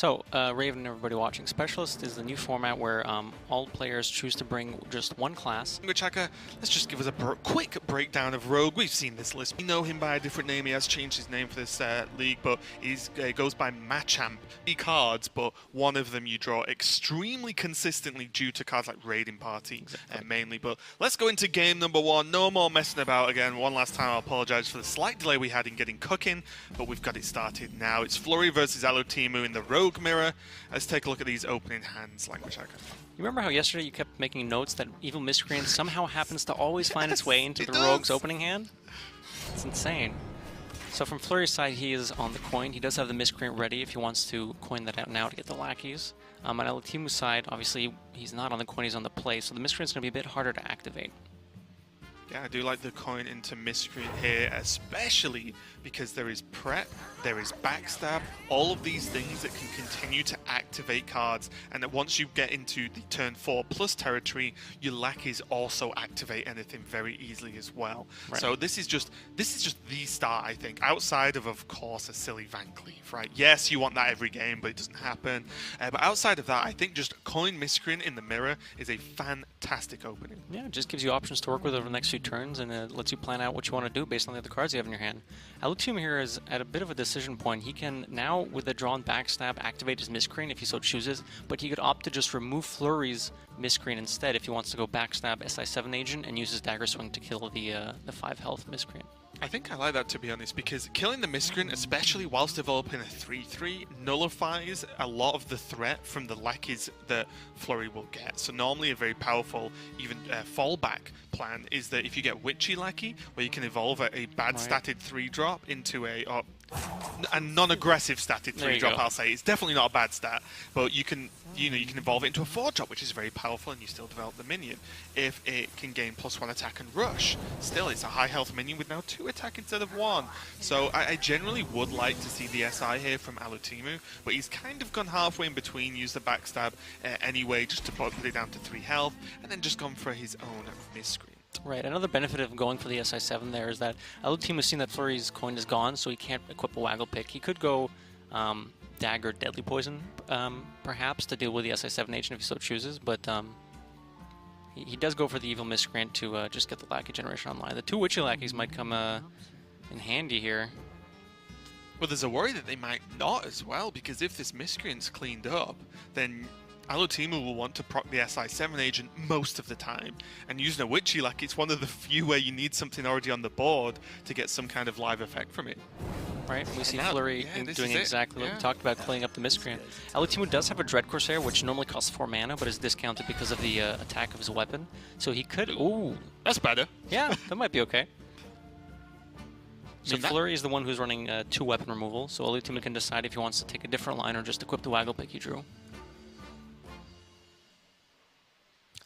So, Raven, everybody watching, Specialist is the new format where all players choose to bring just one class. Chaka, let's just give us a quick breakdown of Rogue. We've seen this list. We know him by a different name. He has changed his name for this league, but he goes by Machamp. 3 cards, but one of them you draw extremely consistently due to cards like Raiding Party, mainly. But let's go into game number 1. No more messing about again. One last time, I apologize for the slight delay we had in getting cooking, but we've got it started now. It's Flurry versus Alutemu in the Rogue mirror. Let's take a look at these opening hands, Language Hacker. You remember how yesterday you kept making notes that Evil Miscreant somehow happens to always find its way into the Rogue's opening hand? It's insane. So from Flurry's side, he is on the coin. He does have the Miscreant ready if he wants to coin that out now to get the lackeys. On Alutemu's side, obviously, he's not on the coin, he's on the play, so the Miscreant's going to be a bit harder to activate. Yeah, I do like the coin into Miscreant here, especially because there is prep, there is backstab, all of these things that can continue to activate cards, and that once you get into the turn 4 plus territory, your lackeys also activate anything very easily as well. Right. So this is just the start, I think, outside of course, a silly Van Cleef, right? Yes, you want that every game, but it doesn't happen. But outside of that, I think just coin Miscreant in the mirror is a fantastic opening. Yeah, it just gives you options to work with over the next few turns, and it lets you plan out what you want to do based on the other cards you have in your hand. Alutemu here is at a bit of a decision point. He can now, with the drawn backstab, activate his Miscreant if he so chooses, but he could opt to just remove Flurry's Miscreant instead if he wants to go backstab SI7 agent and use his Dagger Swing to kill the 5 health Miscreant. I think I like that, to be honest, because killing the Miscreant, especially whilst developing a 3-3, nullifies a lot of the threat from the lackeys that Flurry will get. So normally a very powerful, even fallback plan is that if you get Witchy Lackey, where you can evolve a bad statted 3-drop into a non-aggressive statted 3-drop, I'll say. It's definitely not a bad stat, but you can evolve it into a 4-drop, which is very powerful, and you still develop the minion. If it can gain +1 attack and rush, still it's a high health minion with now 2 attack instead of 1. So I generally would like to see the SI here from Alutemu, but he's kind of gone halfway in between, used the backstab anyway just to put it down to 3 health, and then just gone for his own Miscreant. Right, another benefit of going for the SI7 there is that Alutemu has seen that Flurry's coin is gone, so he can't equip a Waggle Pick. He could go Dagger Deadly Poison, perhaps, to deal with the SI7 agent if he so chooses, but he does go for the Evil Miscreant to just get the Lackey generation online. The 2 Witchy Lackeys might come in handy here. Well, there's a worry that they might not as well, because if this Miscreant's cleaned up, then Alutemu will want to proc the SI7 agent most of the time, and using a Witchy Lackey, it's one of the few where you need something already on the board to get some kind of live effect from it. Right, we see Flurry doing exactly what we talked about, cleaning up the Miscreant. Alutemu does have a Dread Corsair, which normally costs 4 mana, but is discounted because of the attack of his weapon. So he could... Ooh! That's better. Yeah, that might be okay. So Flurry is the one who's running 2 weapon removal, so Alutemu can decide if he wants to take a different line or just equip the Waggle Pick he drew.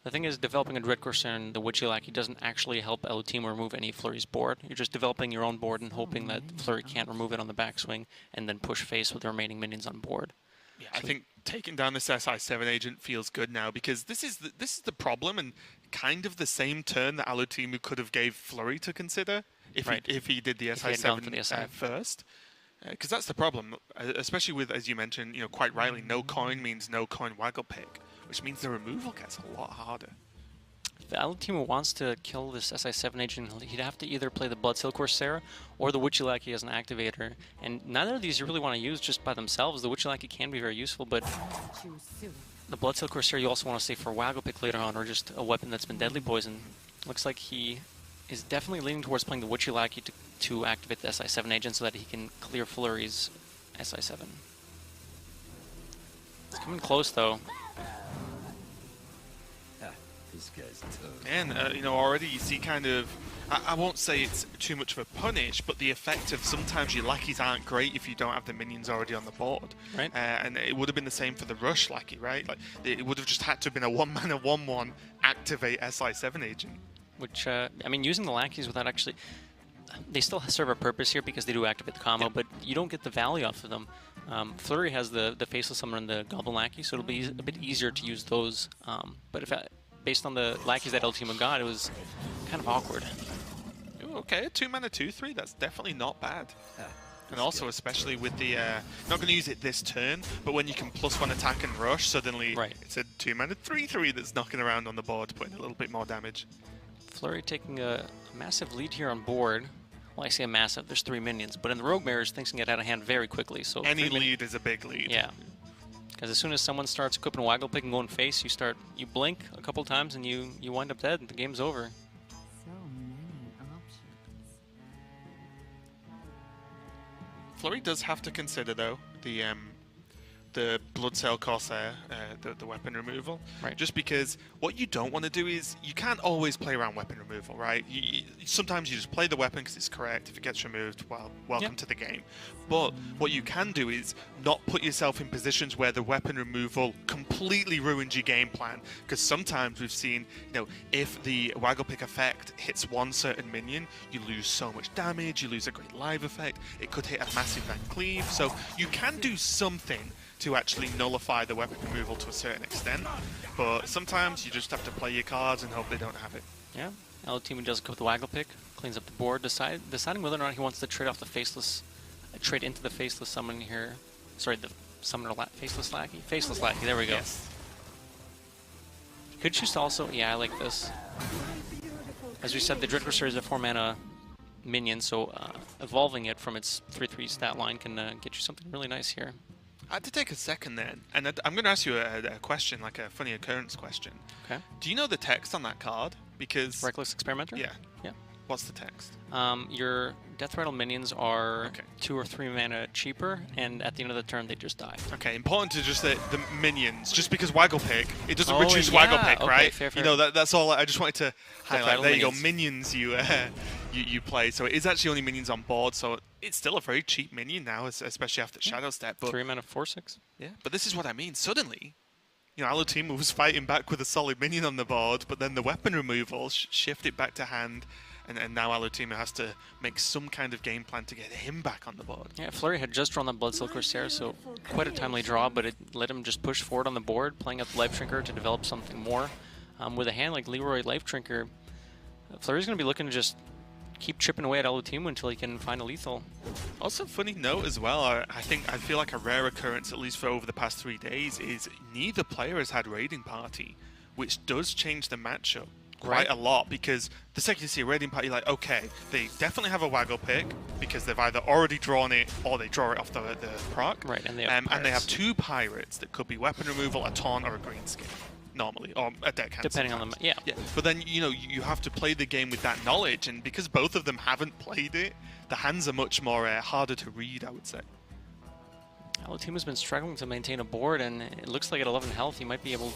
The thing is, developing a Dread Corsair and the Witchy Lackey doesn't actually help Alutemu remove any of Flurry's board. You're just developing your own board and hoping that Flurry can't remove it on the backswing and then push face with the remaining minions on board. Yeah, I think taking down this SI7 agent feels good now, because this is the problem, and kind of the same turn that Alutemu could have gave Flurry to consider if he did the SI7 first. Because that's the problem, especially with, as you mentioned, quite rightly, no coin means no coin Waggle Pick, which means the removal gets a lot harder. If Alutemu wants to kill this SI7 agent, he'd have to either play the Bloodseal Corsair or the Witchy Lackey as an activator, and neither of these you really want to use just by themselves. The Witchy Lackey can be very useful, but the Bloodseal Corsair you also want to save for Waggle Pick later on, or just a weapon that's been Deadly Poison. Looks like he is definitely leaning towards playing the Witchy Lackey to activate the SI7 agent so that he can clear Flurry's SI7. It's coming close, though. And, already you see kind of, I won't say it's too much of a punish, but the effect of sometimes your lackeys aren't great if you don't have the minions already on the board. Right. And it would have been the same for the Rush Lackey, right? Like, it would have just had to have been a 1-mana 1/1 activate SI7 agent. Which, I mean, using the lackeys without actually... They still serve a purpose here because they do activate the combo, but you don't get the value off of them. Flurry has the Faceless Summoner and the Goblin Lackey, so it'll be a bit easier to use those. But if based on the lackeys that Alutemu got, it was kind of awkward. Ooh, okay, a 2-mana 2/3, that's definitely not bad. And also, especially with the, not going to use it this turn, but when you can +1 attack and rush, suddenly it's a 2-mana 3/3 that's knocking around on the board, putting a little bit more damage. Flurry taking a massive lead here on board. Well, I say a massive, there's 3 minions, but in the Rogue Mirrors, things can get out of hand very quickly. So any lead is a big lead. Yeah. Because as soon as someone starts equipping a Waggle Pick and going face, you blink a couple times and you wind up dead and the game's over. Flurry does have to consider, though, the Bloodsail Corsair, the weapon removal. Right. Just because what you don't want to do is, you can't always play around weapon removal, right? Sometimes you just play the weapon because it's correct. If it gets removed, well, welcome to the game. But what you can do is not put yourself in positions where the weapon removal completely ruins your game plan. Because sometimes we've seen, if the Waggle Pick effect hits one certain minion, you lose so much damage, you lose a great live effect, it could hit a massive Van Cleave. So you can do something to actually nullify the weapon removal to a certain extent, but sometimes you just have to play your cards and hope they don't have it. Yeah, Alutemu does go with the Waggle Pick, cleans up the board, deciding whether or not he wants to trade off the Faceless, trade into the Faceless Summon here. Sorry, the Summoner Faceless Lackey? Faceless Lackey, there we go. Yes. Could choose to also, yeah, I like this. As we said, the Dread Corsair is a 4-mana minion, so evolving it from its 3/3 stat line can get you something really nice here. I had to take a second then, and I'm going to ask you a question, like a funny occurrence question. Okay. Do you know the text on that card? Because Reckless Experimenter? Yeah. Yeah. What's the text? Your Death Rattle minions are 2 or 3 mana cheaper, and at the end of the turn they just die. Okay, important to just the minions, just because Waggle Pick, it doesn't reduce Waggle Pick, right? Fair. That's all. I just wanted to highlight. There you go, minions you play. So it is actually only minions on board, so it's still a very cheap minion now, especially after Shadow Step. But 3 mana 4/6. Yeah, but this is what I mean. Suddenly, Alutemu was fighting back with a solid minion on the board, but then the weapon removal shifted back to hand. And now Alutemu has to make some kind of game plan to get him back on the board. Yeah, Flurry had just drawn the Bloodsail Corsair, so quite a timely draw, but it let him just push forward on the board, playing up the Life Drinker to develop something more. With a hand like Leroy Life Drinker, Flurry's going to be looking to just keep chipping away at Alutemu until he can find a lethal. Also, funny note as well, I feel like a rare occurrence, at least for over the past 3 days, is neither player has had Raiding Party, which does change the matchup quite a lot, because the second you see a Raiding Party, you're like, okay, they definitely have a Waggle Pick because they've either already drawn it or they draw it off the proc. Right, and they have 2 pirates that could be weapon removal, a taunt, or a greenskin. Normally, or a deckhand. Depending on the yeah. But then you have to play the game with that knowledge, and because both of them haven't played it, the hands are much more harder to read, I would say. Alutemu's been struggling to maintain a board, and it looks like at 11 health he might be able.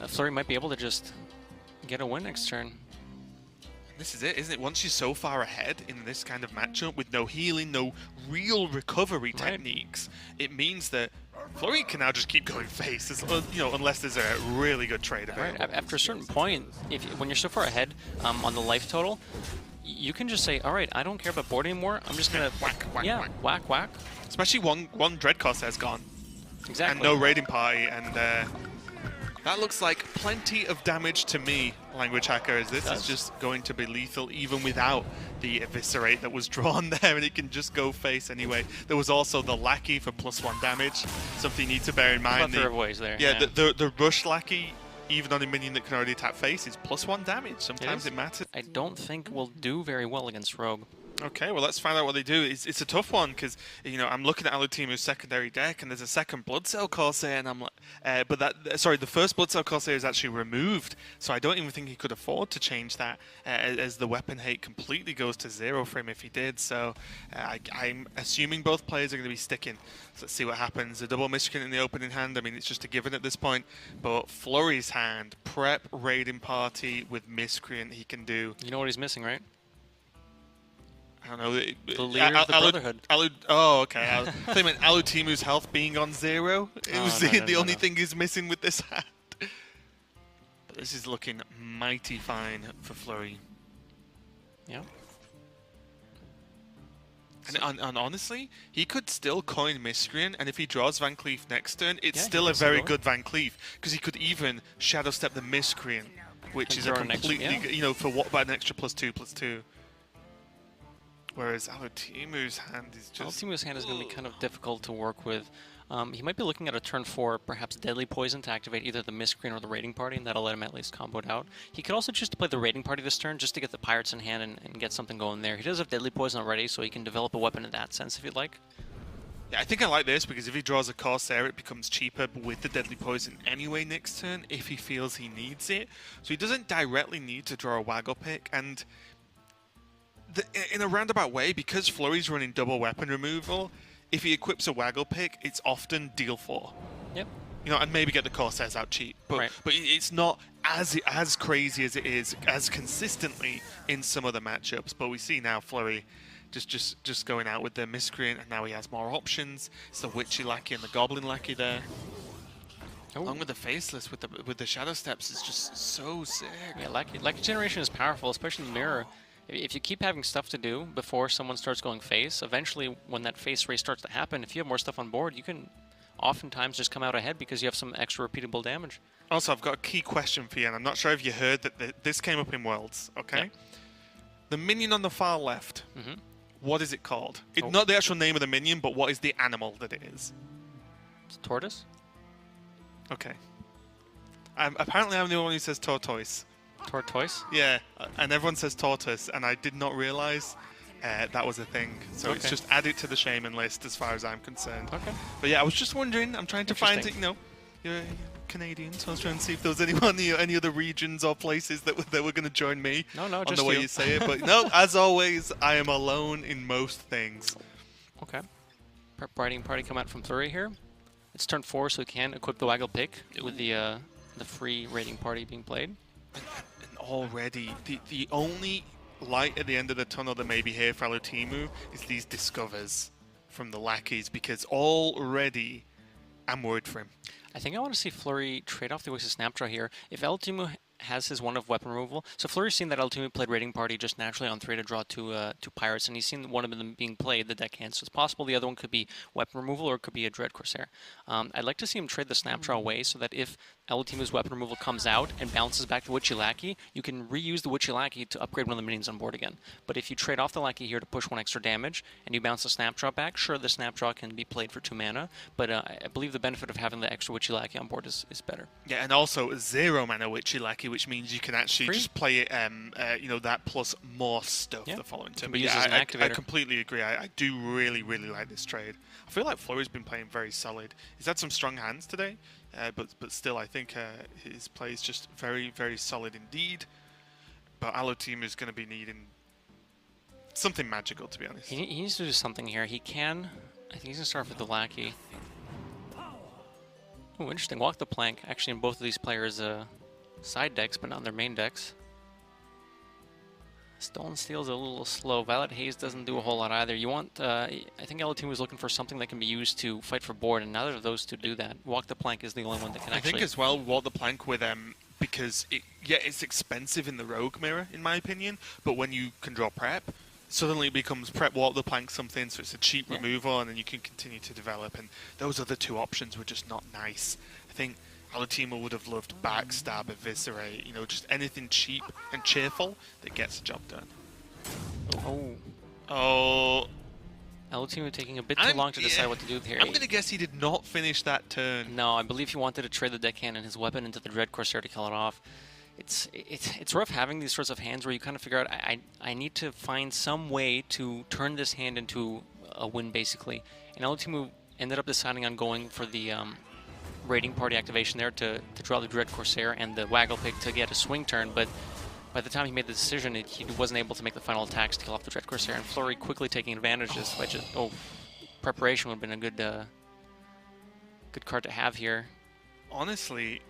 Flurry might be able to just get a win next turn. This is it, isn't it? Once you're so far ahead in this kind of matchup with no healing, no real recovery techniques, it means that Flurry can now just keep going face, unless there's a really good trade available. Right. After a certain point, when you're so far ahead on the life total, you can just say, all right, I don't care about board anymore. I'm just going to whack. Especially one Dread Corsair's gone. Exactly. And no Raiding Party, and that looks like plenty of damage to me, Language Hacker, as this is just going to be lethal even without the Eviscerate that was drawn there, and it can just go face anyway. There was also the Lackey for +1 damage, something you need to bear in mind. The Rush Lackey, even on a minion that can already tap face, is +1 damage. Sometimes it matters. I don't think will do very well against Rogue. Okay, well, let's find out what they do. It's a tough one because I'm looking at Alutemu's secondary deck, and there's a second Bloodsail Corsair, and I'm like, the first Bloodsail Corsair is actually removed, so I don't even think he could afford to change that, as the weapon hate completely goes to 0 for him if he did. So I'm assuming both players are going to be sticking. So let's see what happens. A double Miscreant in the opening hand. I mean, it's just a given at this point. But Flurry's hand, prep Raiding Party with Miscreant, he can do. You know what he's missing, right? I don't know. The leader of the Brotherhood. Oh, okay. I thought you meant Alutemu's health being on 0. It was the only thing he's missing with this hand. But this is looking mighty fine for Flurry. Yeah. And honestly, he could still coin Miscreant, and if he draws Van Cleef next turn, it's still a very good Van Cleef, because he could even Shadow Step the Miscreant, which is a completely, for what, about an extra +2/+2. Whereas Alutemu's hand is just... Altemu's hand is going to be kind of difficult to work with. He might be looking at a turn 4, perhaps Deadly Poison to activate either the Miscreant or the Raiding Party, and that'll let him at least combo it out. He could also choose to play the Raiding Party this turn just to get the Pirates in hand and get something going there. He does have Deadly Poison already, so he can develop a weapon in that sense if you'd like. Yeah, I think I like this because if he draws a Corsair, it becomes cheaper with the Deadly Poison anyway next turn if he feels he needs it. So he doesn't directly need to draw a Waggle Pick, and in a roundabout way, because Flurry's running double weapon removal, if he equips a Waggle Pick, it's often deal 4. Yep. You know, and maybe get the Corsairs out cheap. But Right. but it's not as crazy as it is as consistently in some other matchups. But we see now Flurry just going out with the Miscreant, and now he has more options. It's the Witchy Lackey and the Goblin Lackey there. Oh. Along with the Faceless, with the Shadow Steps, is just so sick. Yeah, Lackey Generation is powerful, especially in the Mirror. If you keep having stuff to do before someone starts going face, eventually when that face race starts to happen, if you have more stuff on board, you can oftentimes just come out ahead because you have some extra repeatable damage. Also, I've got a key question for you, and I'm not sure if you heard that this came up in Worlds, okay? Yeah. The minion on the far left, what is it called? Not the actual name of the minion, but what is the animal that it is? It's a tortoise? Okay. Apparently I'm the only one who says tortoise. Tortoise? Yeah, and everyone says tortoise, and I did not realize that was a thing. So it's just add it to the shaman list as far as I'm concerned. Okay. But yeah, I was just wondering, I'm trying to find it, you know, you're Canadian, so I was trying to see if there was anyone, any other regions or places that were going to join me No, on just the way you. you say it. But no, as always, I am alone in most things. Okay. Prep Raiding Party come out from Flurry here. It's turn 4, so we can equip the Waggle Pick with the free Raiding Party being played. And already, the only light at the end of the tunnel that may be here for Alutemu is these Discovers from the lackeys, because already I'm worried for him. I think I want to see Flurry trade off the Oasis Snapdraw here. If Alutemu has his one of weapon removal, so Flurry's seen that Alutemu played Raiding Party just naturally on 3 to draw two Pirates, and he's seen one of them being played, the deckhand, so it's possible the other one could be weapon removal or it could be a Dread Corsair. I'd like to see him trade the Snapdraw away so that if Alutemu's weapon removal comes out and bounces back the Witchy Lackey, you can reuse the Witchy Lackey to upgrade one of the minions on board again. But if you trade off the Lackey here to push 1 extra damage, and you bounce the Snapdraw back, sure, the Snapdraw can be played for 2 mana, but I believe the benefit of having the extra Witchy Lackey on board is better. Yeah, and also 0 mana Witchy Lackey, which means you can actually Free? just play it, you know, that plus more stuff the following turn. But used as an I activator. completely agree. I do really like this trade. I feel like Flurry's been playing very solid. He's had some strong hands today, but still, I think his play is just very solid indeed. But Alutemu is going to be needing something magical, to be honest. He needs to do something here. He can... I think he's going to start with the Lackey. Oh, interesting. Walk the Plank. Actually, in both of these players' side decks, but not in their main decks. Stolen Steel's a little slow. Violet Haze doesn't do a whole lot either. You want... I think Alutemu is looking for something that can be used to fight for board, and neither of those two do that. Walk the Plank is the only one that can I actually... think as well, Walk the Plank with because it's expensive in the Rogue Mirror, in my opinion, but when you can draw Prep, suddenly it becomes Prep, Walk the Plank something, so it's a cheap removal, and then you can continue to develop, and those other two options were just not nice. I think Alutemu would have loved Backstab, Eviscerate, you know, just anything cheap and cheerful that gets the job done. Oh. Alutemu taking a bit too long to decide what to do here. I'm going to guess he did not finish that turn. No, I believe he wanted to trade the deckhand and his weapon into the Dread Corsair to kill it off. It's rough having these sorts of hands where you kind of figure out, I need to find some way to turn this hand into a win, basically. And Alutemu ended up deciding on going for the Raiding Party activation there to draw the Dread Corsair and the Waggle Pick to get a swing turn, but by the time he made the decision, he wasn't able to make the final attacks to kill off the Dread Corsair, and Flurry quickly taking advantages by just... Oh, preparation would have been a good card to have here. Honestly,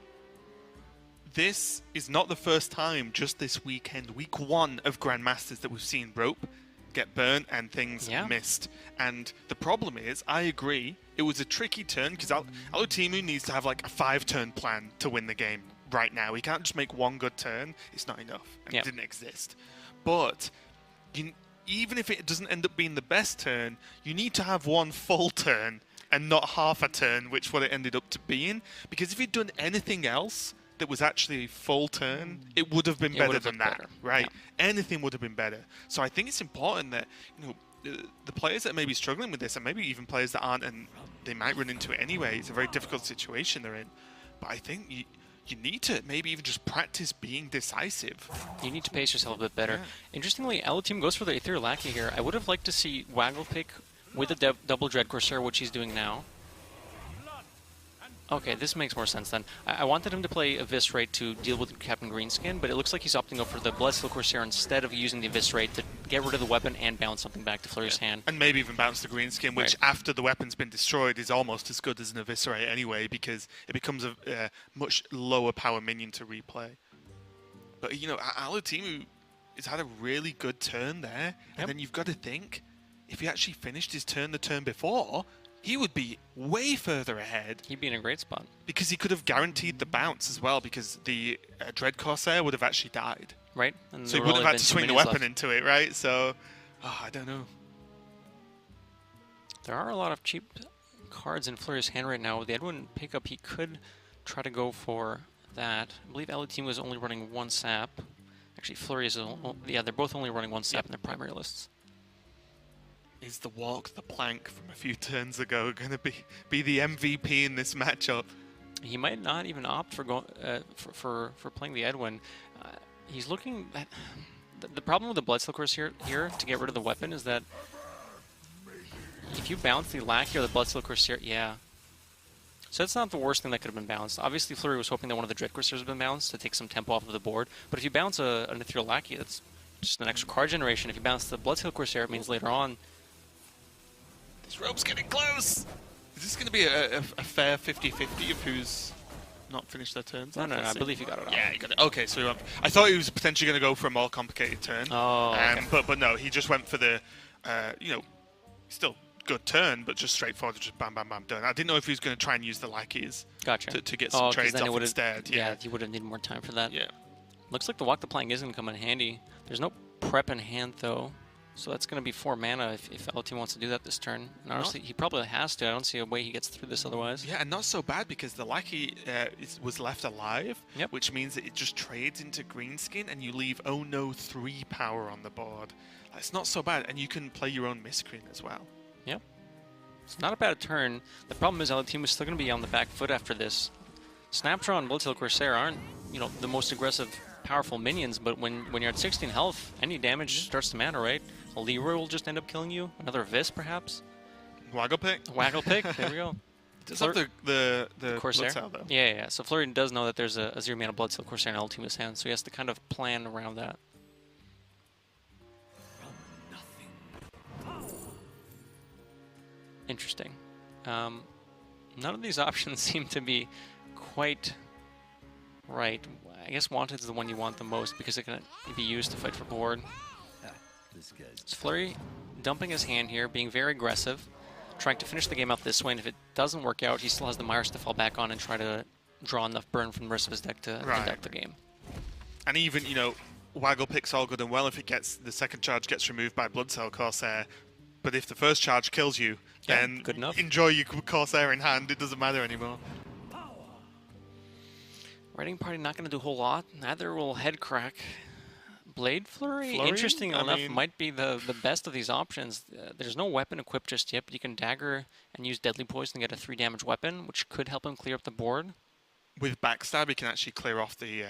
this is not the first time just this weekend, week 1 of Grandmasters, that we've seen Rope get burnt and things missed. And the problem is, I agree, it was a tricky turn because Alutemu needs to have like a 5-turn plan to win the game right now. He can't just make one good turn. It's not enough. And it didn't exist. But even if it doesn't end up being the best turn, you need to have one full turn and not half a turn, which what it ended up to being. Because if he'd done anything else that was actually a full turn, it would have been It better would have than looked that, better. right? Yeah. Anything would have been better. So I think it's important that, you know, the players that may be struggling with this, and maybe even players that aren't, and they might run into it anyway, it's a very difficult situation they're in. But I think you need to maybe even just practice being decisive. You need to pace yourself a bit better. Yeah. Interestingly, Alutemu goes for the Ethereal Lackey here. I would have liked to see Waggle pick with a double Dread Corsair, which he's doing now. Okay, this makes more sense then. I wanted him to play Eviscerate to deal with Captain Greenskin, but it looks like he's opting up for the Bloodsteel Corsair instead of using the Eviscerate to get rid of the weapon and bounce something back to Flurry's hand. And maybe even bounce the Greenskin, which after the weapon's been destroyed is almost as good as an Eviscerate anyway, because it becomes a much lower power minion to replay. But, you know, Alutemu has had a really good turn there, and then you've got to think, if he actually finished his turn the turn before, he would be way further ahead. He'd be in a great spot. Because he could have guaranteed the bounce as well, because the Dread Corsair would have actually died. Right? And So he wouldn't have had to swing the weapon into it, right? So, I don't know. There are a lot of cheap cards in Flurry's hand right now. With the Edwin pickup, he could try to go for that. I believe Alutemu was only running one sap. Actually, Flurry is... yeah, they're both only running one sap in their primary lists. Is the walk the plank from a few turns ago going to be the MVP in this matchup? He might not even opt for for playing the Edwin. He's looking at the problem with the Bloodsteel Corsair here to get rid of the weapon is that if you bounce the Lackey or the Bloodsteel Corsair, yeah. So that's not the worst thing that could have been bounced. Obviously, Flurry was hoping that one of the Dread Corsairs had been bounced to take some tempo off of the board. But if you bounce an Ethereal Lackey, that's just an extra card generation. If you bounce the Bloodsteel Corsair, it means later on. This rope's getting close! Is this going to be a fair 50-50 of who's not finished their turns? No, I believe he got it off. Yeah, he got it. Okay, so he went, I thought he was potentially going to go for a more complicated turn. Oh, okay. But no, he just went for the, you know, still good turn, but just straightforward, just bam, bam, bam, done. I didn't know if he was going to try and use the lackeys to get some trades off instead. Yeah, he would have needed more time for that. Yeah. Looks like the Walk the Plank is going to come in handy. There's no prep in hand, though. So that's going to be 4 mana if Alutemu wants to do that this turn. And honestly, he probably has to. I don't see a way he gets through this otherwise. Yeah, and not so bad because the Lackey was left alive, which means that it just trades into Greenskin and you leave, oh no, 3 power on the board. It's not so bad, and you can play your own Miscreant as well. Yep. It's not a bad turn. The problem is Alutemu is still going to be on the back foot after this. Snapdraw and Bloodsteel Corsair aren't, you know, the most aggressive, powerful minions, but when you're at 16 health, any damage starts to matter, right? A Leroy will just end up killing you. Another Vis, perhaps. Waggle pick. Waggle pick. There we go. Does have the Corsair? Bloodsteel, though. Yeah. So Flurry does know that there's a 0-mana Bloodsteel Corsair in Alutemu's hand, so he has to kind of plan around that. Interesting. None of these options seem to be quite right. I guess Wanted is the one you want the most because it can be used to fight for board. It's Flurry dumping his hand here, being very aggressive, trying to finish the game out this way, and if it doesn't work out, he still has the Myers to fall back on and try to draw enough burn from the rest of his deck to conduct the game. And even, you know, Waggle pick's all good and well if it gets the second charge gets removed by Bloodsteel Corsair, but if the first charge kills you, then good enough. Enjoy your Corsair in hand, it doesn't matter anymore. Raiding Party not going to do a whole lot, neither will Head Crack. Blade Flurry, interesting enough, might be the best of these options. There's no weapon equipped just yet, but you can dagger and use Deadly Poison to get a 3 damage weapon, which could help him clear up the board. With Backstab, he can actually clear off the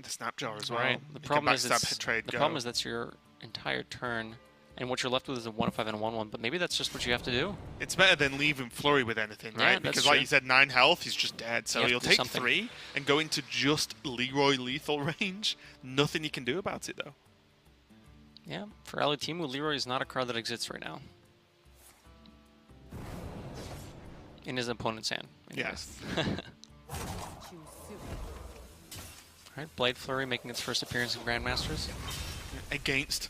Snapjaw as well. Right. The problem is that's your entire turn, and what you're left with is a 1-5 and a 1-1. But maybe that's just what you have to do. It's better than leaving Flurry with anything, right? Yeah, because like you said, 9 health, he's just dead. So he'll take 3 and go into just Leroy lethal range. Nothing you can do about it, though. Yeah, for Alutemu, Leroy is not a card that exists right now. In his opponent's hand. Yes. Alright, Blade Flurry making its first appearance in Grandmasters. Against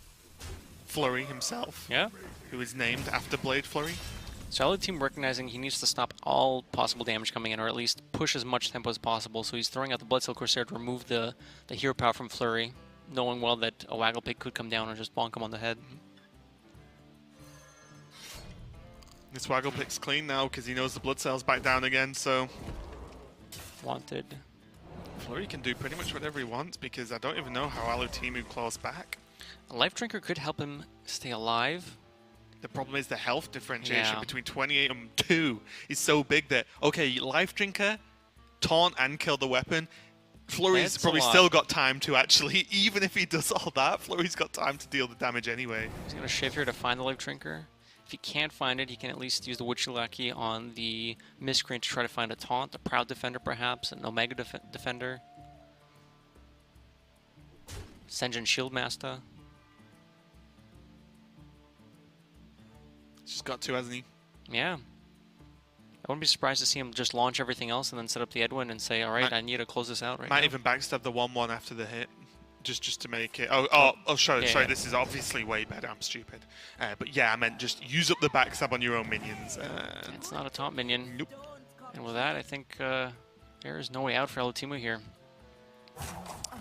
Flurry himself. Yeah. Who is named after Blade Flurry. So Alutemu recognizing he needs to stop all possible damage coming in, or at least push as much tempo as possible, so he's throwing out the Bloodsteel Corsair to remove the hero power from Flurry, knowing well that a Waggle Pick could come down and just bonk him on the head. This Waggle Pick's clean now because he knows the Blood Cell's back down again, so... Wanted Flurry can do pretty much whatever he wants because I don't even know how Alutemu claws back. A Life Drinker could help him stay alive. The problem is the health differentiation Yeah. between 28 and 2 is so big that, okay, Life Drinker, taunt and kill the weapon. Flurry's That's probably a lot. still got time to actually, even if he does all that, Flurry's got time to deal the damage anyway. He's going to shift here to find the Life Drinker. If he can't find it, he can at least use the Witchy Lackey on the Miscreant to try to find a taunt, a Proud Defender perhaps, an Omega Defender. Senjin Shieldmaster. Just got to, hasn't he? Yeah. I wouldn't be surprised to see him just launch everything else and then set up the Edwin and say, alright, I need to close this out right now. Might even backstab the 1-1 after the hit, just to make it... Sorry, Yeah. this is obviously way better, I'm stupid. But yeah, I meant just use up the backstab on your own minions. It's not a taunt minion. Nope. And with that, I think there is no way out for Alutemu here.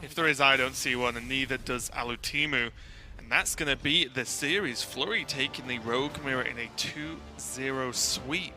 If there is, I don't see one, and neither does Alutemu. And that's going to be the series. Flurry taking the Rogue Mirror in a 2-0 sweep.